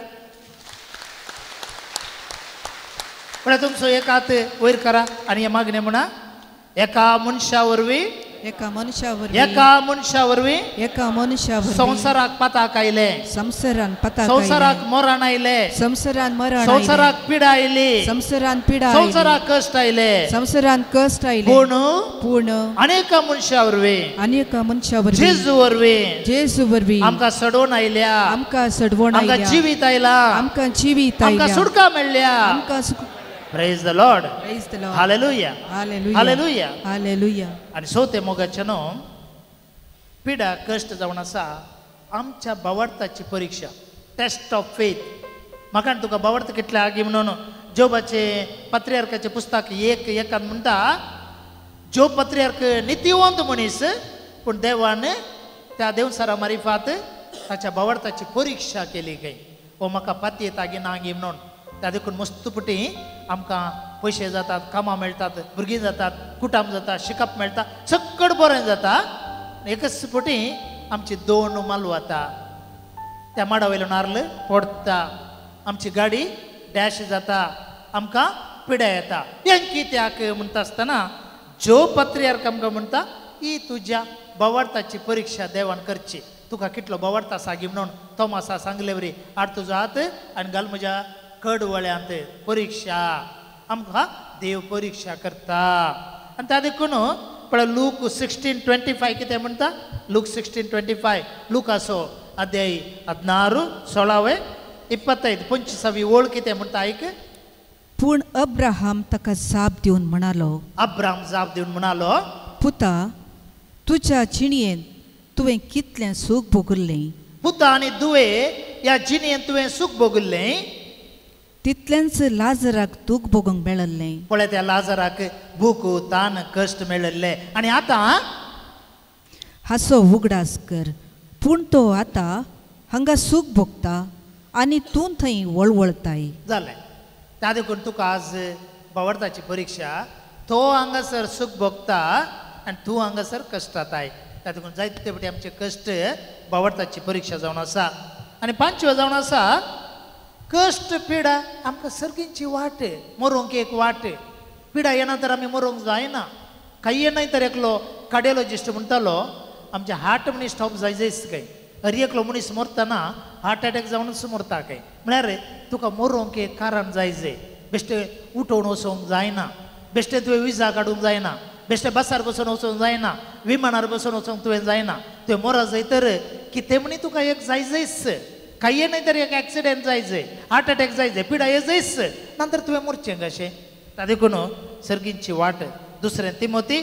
Speaker 1: पण तुमचो एक हात वयर करा आनी हे मागणें म्हणा एका मनशा वरवीं
Speaker 2: एका मनशा
Speaker 1: एका मनशा वरवीं
Speaker 2: एका मनशा
Speaker 1: संवसाराक पाताक आयलें
Speaker 2: संसारान पता
Speaker 1: संवसाराक मरण आयलें
Speaker 2: संसारान मरण
Speaker 1: संवसाराक पिडा आयली
Speaker 2: संसारान पिडा
Speaker 1: संवसाराक कश्ट आयले
Speaker 2: संसारान कष्ट आयले
Speaker 1: पूण
Speaker 2: पूर्ण
Speaker 1: अनेका मनशा वरवीं
Speaker 2: आनी एका मनशा वरवीं
Speaker 1: जेजू वरवीं
Speaker 2: जेजू वरवीं
Speaker 1: आमकां सडोवन आयल्या
Speaker 2: आमकां सडवण
Speaker 1: आमकां
Speaker 2: आयल्या
Speaker 1: जिवीत आयला
Speaker 2: आमकां जिवीत
Speaker 1: आमकां
Speaker 2: आयल्या
Speaker 1: सुटका मेळ्ळ्या
Speaker 2: आमकां
Speaker 1: praise the lord
Speaker 2: praise the lord
Speaker 1: hallelujah
Speaker 2: hallelujah
Speaker 1: hallelujah
Speaker 2: hallelujah
Speaker 1: आनी सोते मोगाचें न्हू पिडा कश्ट जावन आसा आमच्या बावडताची परीक्षा टेस्ट ऑफ फेथ म्हाका आनी तुका बावडता कितले आगी म्हणून जोबाचे पत्रियार्काचें पुस्तक एकान म्हणटा जोब पत्रियार्क नितिवंत मनीस पूण देवान त्या देवसारा मारिफात ताच्या बावडताची परीक्षा केली खंय हो म्हाका पातयेत आगी नागी म्हणून त्या देखून मस्तपटी आमकां पयशे जातात कामां मेळटात भुरगीं जातात कुटाम जाता शिकप मेळटा सगळें बरें जाता एकच पटी आमची दोन माल वता त्या माडा वयलो नारळ पडटा आमची गाडी डॅश जाता आमकां पिड्या येता हें कित्याक म्हणटा आसतना जो पत्रियार्क आमकां म्हणटा ही तुज्या बावडताची परीक्षा देवान करची तुका कितलो बावडता सागी म्हणून तोमासा सांगले वरी हाड तुजो हात आनी घाल म्हज्या कडवळ्यांत परीक्षा आमकां देव परीक्षा करता आनी त्या देखून पळय लूक 16:25 कितें म्हणटा लूक 16:25 लुकाचो अध्याय 16 16 25 25वी ओळ कितें म्हणटा आयक
Speaker 2: पूण अब्राहाम ताका जाप दिवन म्हणालो
Speaker 1: अब्राम जाप दिवन म्हणालो
Speaker 2: पुता तुज्या जिणयेन तुवें कितलें सूख भोगुल्लें
Speaker 1: पुता आनी दुवे ह्या जिणयेन तुवें सूख भोगुल्लें
Speaker 2: तितलेंच लाजराक दूख भोगूंक मेळल्लें
Speaker 1: पळय त्या लाजराक भूक तान कश्ट मेळिल्ले आनी आतां
Speaker 2: हाचो उगडास कर पूण तो आतां हांगा सूख भोगता आनी तूं थंय वळवळताय
Speaker 1: जालें त्या देखून तुका आज बावडताची परीक्षा तो हांगासर सूख भोगता आनी तूं हांगासर कश्टाताय त्या देखून जायते फावटी आमचे कश्ट बावडताची परीक्षा जावन आसा आनी 5वे जावन आसा कश्ट पिडा आमकां सर्गींची वाट मरूंक एक वाट पिडा येना तर आमी मरूंक जायना काही येनाय तर एकलो कार्डियोलॉजिस्ट म्हणटालो आमचे हार्ट मनीस स्टॉप जायच काय अरे एकलो मनीस मरतना हार्ट अटॅक जावनच मरता काय म्हळ्यार तुका मरूंक एक कारण जायचे बेश्टे उठोवन वचोंक जायना बेश्टे तुवें विजा काडूंक जायना बेश्टे बसार बसून वचोंक जायना विमानार बसून वचोंक तुवें जायना तुवें मरा जाय तर कितें म्हणी तुका एक जायच काही नाही तर एक ॲक्सिडेंट जायचंय हार्ट अटॅक जायचंय पिडा येयच नंतर तुवें मरचें कशें त्या देखून सर्गींची वाट 2 तिमोथी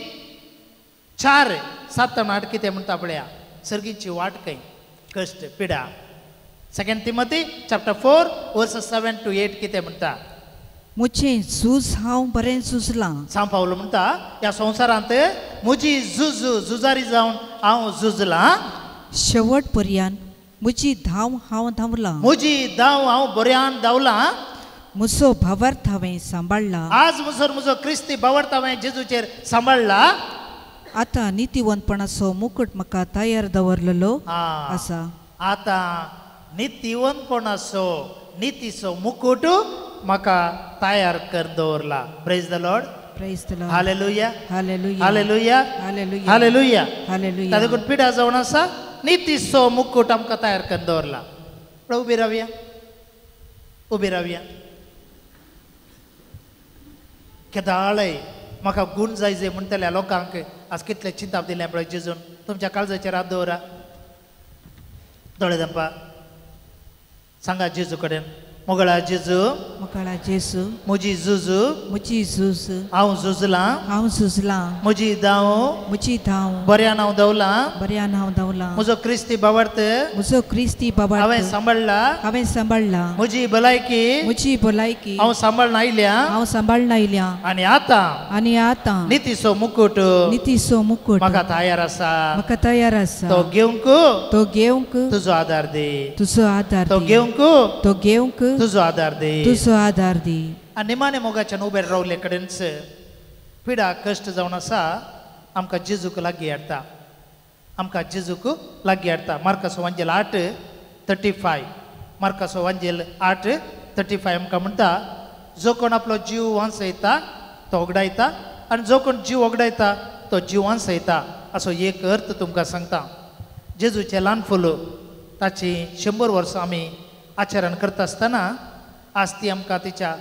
Speaker 1: 4:7-8 कितें म्हणटा पळया सर्गींची वाट खंय कश्ट पिडा 2 तिमोथी चॅप्टर 4 वर्स 7 to 8 कितें म्हणटा
Speaker 2: म्हजें झूज हांव बरें झुजलां
Speaker 1: सांग पावलो म्हणटा ह्या संवसारांत म्हजी झुजारी जावन हांव झुजलां
Speaker 2: शेवट पर्यंत म्हजी धांव हांव धांवलां
Speaker 1: म्हजी धांव हांव बऱ्यान धांवलां
Speaker 2: म्हजो भावार्थ हांवें सांबाळ्ळा
Speaker 1: आज मुसर म्हजो क्रिस्ती बावडता हांवें जेजूचेर सांबाळला
Speaker 2: आतां नितीवंतपणाचो मुकुट म्हाका तयार दवरलेलो आसा
Speaker 1: आतां नितीवंतपणाचो नितीचो मुकुट म्हाका तयार कर दवरला praise the lord
Speaker 2: praise the lord
Speaker 1: hallelujah
Speaker 2: hallelujah
Speaker 1: hallelujah
Speaker 2: hallelujah
Speaker 1: hallelujah
Speaker 2: hallelujah
Speaker 1: त्या देखून पिडा जावन आसा नितीचो मुकुट आमकां तयार करून दवरला पण उबी रावया केदाळय म्हाका गूण जाय म्हणटल्या लोकांक आज कितले चिंताप दिलें पळय जेजून तुमच्या काळजाचेर हात दवरा दोळे दंपा सांगा जेजू कडेन मोगळा जेजू
Speaker 2: मोकळा जेसू
Speaker 1: मुजी जुजू
Speaker 2: मुची झूज
Speaker 1: हांव झुजलां
Speaker 2: हांव झुजलां
Speaker 1: मुजी दाव
Speaker 2: मुची धांव
Speaker 1: बऱ्या नांव दवलां
Speaker 2: बऱ्या नांव धांवलां
Speaker 1: म्हजो क्रिस्ती बाबर्त
Speaker 2: म्हजो क्रिस्ती बाबा
Speaker 1: हांवें सांबाळला
Speaker 2: हांवें सांबाळला
Speaker 1: म्हजी भलायकी
Speaker 2: म्हजी भलायकी
Speaker 1: हांव सांबाळून आयल्या
Speaker 2: हांव सांबाळून आयल्या
Speaker 1: आनी आतां
Speaker 2: आनी आतां
Speaker 1: नितीचो मुकुट
Speaker 2: नितीचो मुकुट
Speaker 1: म्हाका तयार आसा
Speaker 2: म्हाका तयार आसा
Speaker 1: तो घेवंक
Speaker 2: तो घेवंक
Speaker 1: तुजो आदार दे
Speaker 2: तुजो आदार
Speaker 1: तो
Speaker 2: दी
Speaker 1: घेवंक
Speaker 2: तो घेवंक
Speaker 1: तुजो आदार दे
Speaker 2: तुजो आदार दी
Speaker 1: आनी निमाणे मोगाच्यान उबे रावले कडेनच पिडा कश्ट जावन आसा आमकां जेजूक लागीं हाडटा आमकां जेजूक लागीं हाडटा मार्काचो वांजेल 8:35 मार्काचो वांजेल 8:35 आमकां म्हणटा जो कोण आपलो जीव वांचयता तो वगडायता आनी जो कोण जीव वगडायता तो जीव वांचयता असो एक अर्थ तुमकां सांगता जेजूचें ल्हान फूल ताची 100 वर्सां आमी आचरण करता आसतना आज ती आमकां तिच्या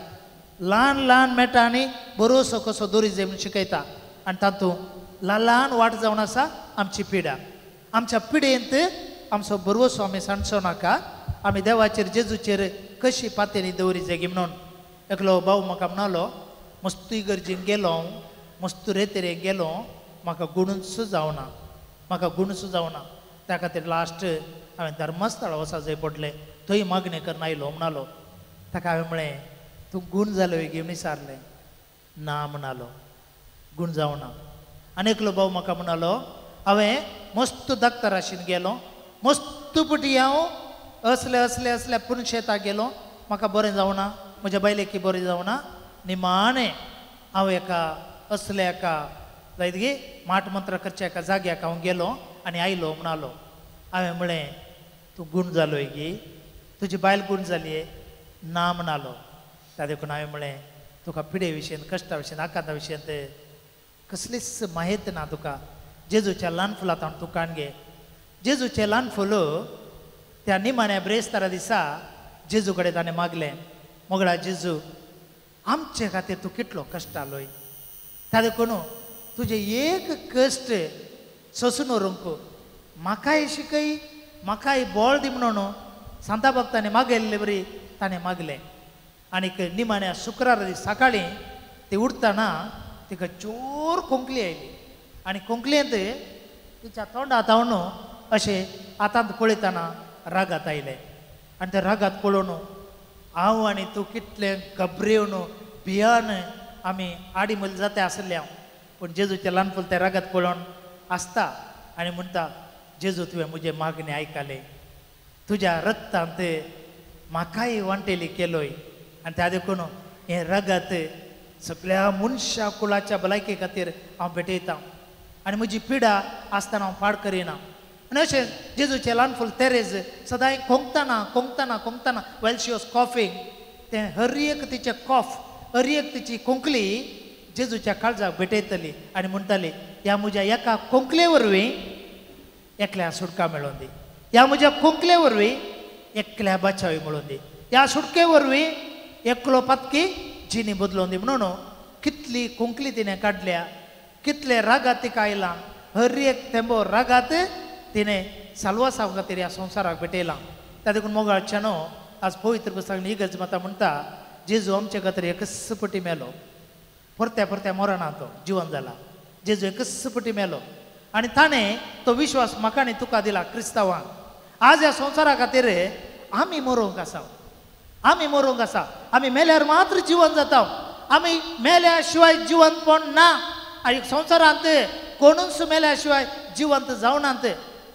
Speaker 1: ल्हान ल्हान मेटांनी बरोसो कसो दोरी म्हूण शिकयता आनी तातूंत ल्हान ल्हान वाट जावन आसा आमची पिडा आमच्या पिडेंत आमचो बरोसो आमी सांडचो नाका आमी देवाचेर जेजूचेर कशी पातेली दवरी जागी म्हणून एकलो भाव म्हाका म्हणलो मस्त इगर्जेक गेलो मस्त रेतेरेक गेलो म्हाका गुणूच जावना म्हाका गुणूच जावना त्या खातीर लास्ट हांवें धर्मस्थळ वचा जाय पडलें थंय मागणी करून आयलो म्हणलो ताका हांवें म्हळें तूं गूण जालो घेवन विचारलें ना म्हणलो गूण जावना आनी एकलो भाव म्हाका म्हणलो हांवें मस्त दाक्तर आशिल्लो गेलो मस्त पटी हांव असल्या पुणशेताक गेलो म्हाका बरें जावना म्हज्या बायलेकी बरें जावना निमाणें हांव असल्या एका जायत गे माट मंत्र करच्या एका जाग्याक हांव गेलो आनी आयलो म्हणलो हांवें म्हळें तूं गूण जालोय गे तुजी बायल गूण जाली ना म्हणलो त्या देखून हांवें म्हळें तुका पिडे विशयेंत कश्टा विशयेंत आकांता विशयेंत कसलीच माहीत ना तुका जेजूच्या ल्हान फुलांत हांव तुका गे जेजूचें ल्हान फूल त्या निमाण्या ब्रेस्तारा दिसा जेजू कडेन ताणें मागलें मोगळा जेजू आमचे खातीर तूं कितलो कश्टालोय त्या देखून तुजे एक कश्ट सोंसून व्हरूंक म्हाकाय शिकय म्हाकाय बोळ दी म्हणून सांता भक्तांनी मागयल्ले बरी ताणें मागलें आनीक निमाण्या शुक्रार दीस सकाळीं ती उठतना तिका जोर कोंकली आयली आनी कोंकलेंत तिच्या तोंडांत हांव अशें आतांत पळयतना रागात आयलें आनी त्या रागात पळोवन हांव आनी तूं कितलें गबरेवन भियान आमी आडीमल जाता आसले हांव पूण जेजूचें ल्हान फूल त्या रागात पळोवन आसता आनी म्हणटा जेजू तुवें म्हजे मागणी आयकले तुज्या रक्तांत म्हाकाय वांटेली केलोय आनी त्या देखून हें रगत सगळ्या मनशा कुळाच्या भलायके खातीर हांव भेटयतां आनी म्हजी पिडा आसतना हांव पाड करिना आनी अशें जेजूचें ल्हान फूल तेरेज सदांय कोंकतना वेल शी वॉज कॉफींग तें हर एक तिचें कॉफ हर एक तिची कोंकली जेजूच्या काळजाक भेटयतली आनी म्हणटाली ह्या म्हज्या एका कोंकले वरवीं एकल्या सुटका मेळोवन दी ह्या म्हज्या कोंकले वरवीं एकल्या बचावी मेळोवन दी ह्या सुटके वरवीं एकलो पातकी जिणी बदलोवन दी म्हणून कितली कोंकली तिणें काडल्या कितले रागात तिका आयला हर एक तेंबो रागात तिणें साल्वासाव खातीर ह्या संवसाराक भेटयलां त्या देखून मोगाळच्यान आज पवित्र पुस्तकांत इगर्ज माता म्हणटा जेजू आमचे खातीर एकच पटी मेलो परत्या मरणा तो जिवन जाला जेजू एकच पटी मेलो आनी ताणें तो विश्वास म्हाका आनी तुका दिला क्रिस्तांवांक आज ह्या संवसारा खातीर आमी मरोंक आसा आमी मेल्यार मात्र जिवन जाता आमी मेल्या शिवाय जिवंतपण ना आनी संवसारांत कोणूच मेल्या शिवाय जिवंत जावनात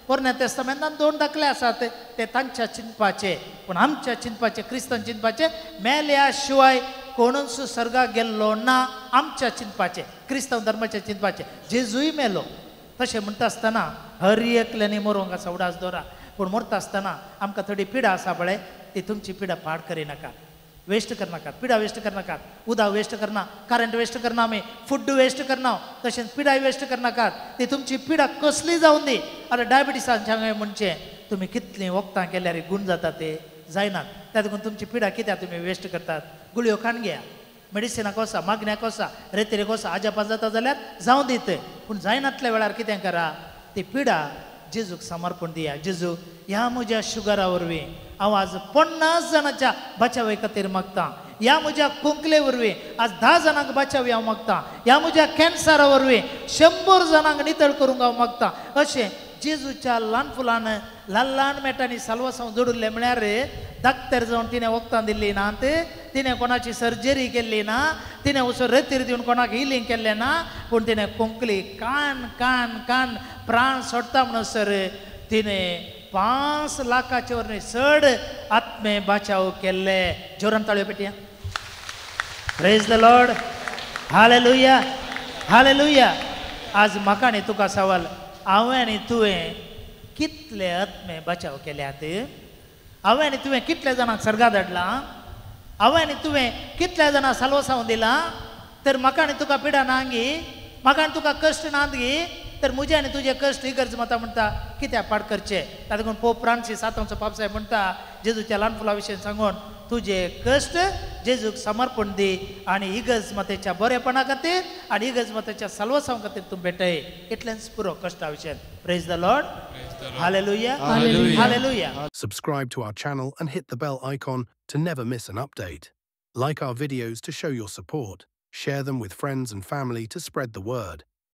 Speaker 1: पोरण्या तेस्तामेंतांत 2 दाखले आसात ते तांच्या चिंतपाचे पूण आमच्या चिंतपाचे क्रिस्तान चिंतपाचे मेल्या शिवाय कोणूच सर्गाक गेल्लो ना आमच्या चिंतपाचे क्रिस्तांव धर्माचे चिंतपाचे जेजूय मेलो तशें म्हणटा आसतना हर एकल्यानी मरोंक आसा उडास दोरा पूण मरता आसतना आमकां थोडी पिडा आसा पळय ती तुमची पिडा पाड करिनाकात वेस्ट करनाकात पिडा वेस्ट करनाकात उदक वेस्ट करना करंट वेस्ट करना आमी फूड वेस्ट करना तशेंच पिडाय वेस्ट करनाकात ती तुमची पिडा कसली जावन दी आतां डायबिटीसांचे म्हणचे तुमी कितलीं वखदां केल्यार गूण जाता ते जायनात त्या देखून तुमची पिडा कित्याक तुमी वेस्ट करतात गुळयो खावन घेया मेडिसिनाक वसा मागण्याक वसा रेतेरेक वसा आजापात जाता जाल्यार जावं दीत पूण जायनातल्या वेळार कितें करा ती पिडा जेजूक समर्पण दिया जेजू ह्या म्हज्या शुगरा वरवीं हांव आज 50 जाणांच्या बचावे खातीर मागता ह्या म्हज्या कुंकले वरवीं आज 10 जाणांक बचावी हांव मागता ह्या म्हज्या कॅन्सरा वरवीं 100 जाणांक नितळ करूंक हांव मागता अशें जेजूच्या ल्हान फुलान ल्हान ल्हान मेटांनी साल्वासांव जोडिल्लें म्हळ्यार दाक्तर जावन तिणें वखदां दिल्लीं नात तिणें कोणाची सर्जरी केल्ली ना तिणें वचून रेतीर दिवन कोणाक हिलींग केल्लें ना पूण तिणें कोंकली कान कान कान प्राण सोडटा म्हणसर तिणें 5 लाखाचे वरवीं चड आत्मे बचाव केल्ले जोरान ताळयो पेटया praise the lord hallelujah hallelujah आज म्हाका आनी तुका सवाल हांवें आनी तुवें कितले आत्मे बचाव केल्यात हांवें आनी तुवें कितले जाणांक सर्गा धाडलां हांवें आनी तुवें कितल्या जाणां साल्वसांव दिलां तर म्हाका आनी तुका पिडा ना गी म्हाका आनी तुका कश्ट नात गी तर म्हजे आनी तुजे कश्ट इगर्ज मतां म्हणटा कित्याक पाड करचे ताका लागून पोप फ्रांसीस सातवचो पापसाहेब म्हणटा जेजूच्या ल्हान फुला विशीं सांगून तुजे कश्ट जेजूक समर्पण दी आनी इगर्ज मतेच्या बरेपणा खातीर आनी इगर्ज मतेच्या साल्वसांव खातीर तूं भेटय इतलेंच पुरो कश्टा विशयन praise the lord hallelujah hallelujah
Speaker 3: Subscribe to our channel and hit the bell icon to never miss an update. Like our videos to show your support. Share them with friends and family to spread the word.